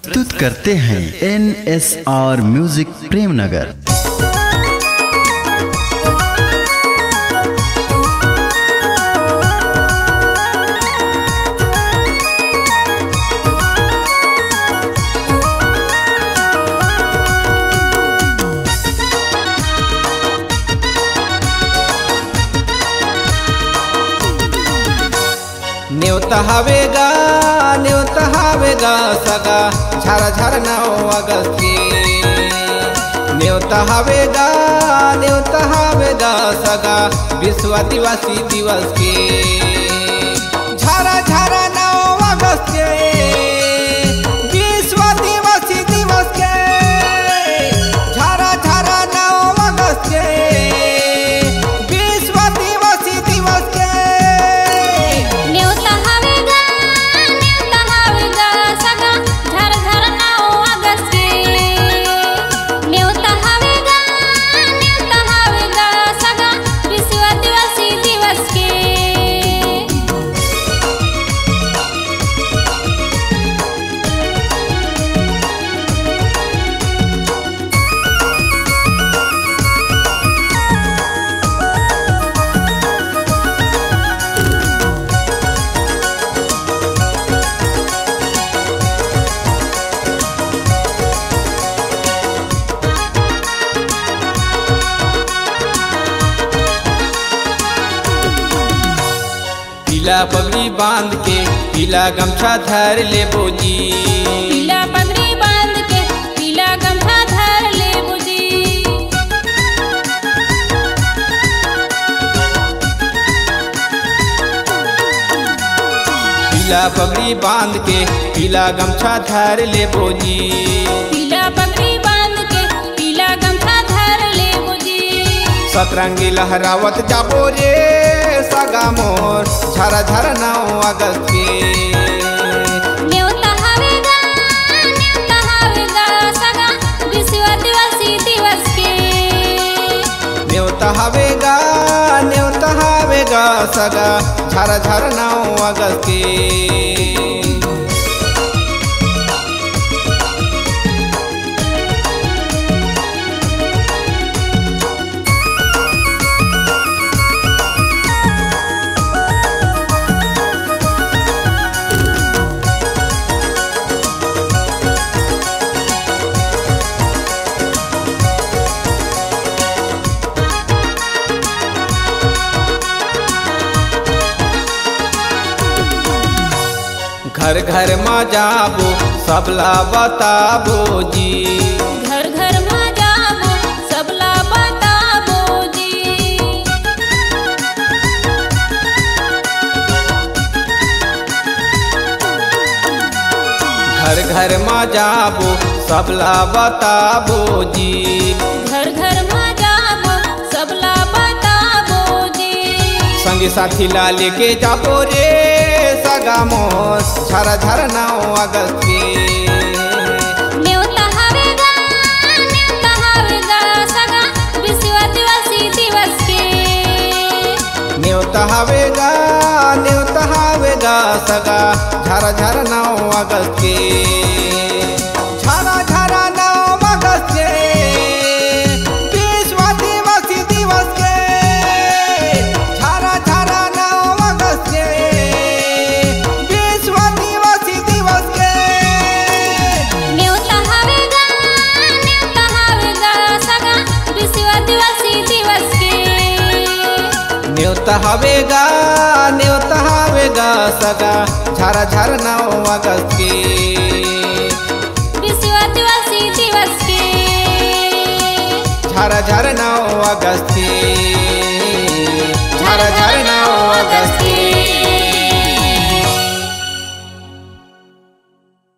प्रस्तुत करते हैं NSR म्यूजिक प्रेमनगर। न्योता हवेगा सगा झारा झारा 9 अगस्त के न्योता हवेगा सगा विश्व आदिवासी दिवस के झारा झारा 9 अगस्त के विश्व आदिवासी दिवस के झारा झारा 9 अगस्त के विश्व आदिवासी दिवस के पीला पगड़ी बांध के पीला गमछा धर ले बोजी पीला पगड़ी बांध के पीला गमछा धर ले बोजी पीला पगड़ी बांध के पीला गमछा धर ले बोजी पीला पगड़ी बांध के पीला गमछा धर ले बोजी सतरंगी लहरावत जाबो रे सगा मोर झारा झारा 9 अगस्त के न्योता हवेगा सगा विश्व आदिवासी दिवस के न्योता हवेगा सगा झारा झारा 9 अगस्त के घर घर में जाबो सबला बताबो जी घर घर में जाबो सबला बताबो जी घर घर में जाबो सबला बताबो जी घर घर में जाबो सबला बताबो जी संगी साथी ला लेके जाबो रे सगा मोर झारा झारा 9 अगस्त के न्योता हवेगा सगा विश्व आदिवासी दिवस के न्योता हवेगा सगा झारा झारा 9 अगस्त के झारा झारा 9 अगस्त के विश्व आदिवासी दिवस के झारा झारा 9 अगस्त के विश्व आदिवासी दिवस के न्योता हवेगा सगा विश्व आदिवासी दिवस के न्योता हवेगा सगा झारा झारा 9 अगस्त के विश्व आदिवासी दिवस के झारा झारा 9 अगस्त के।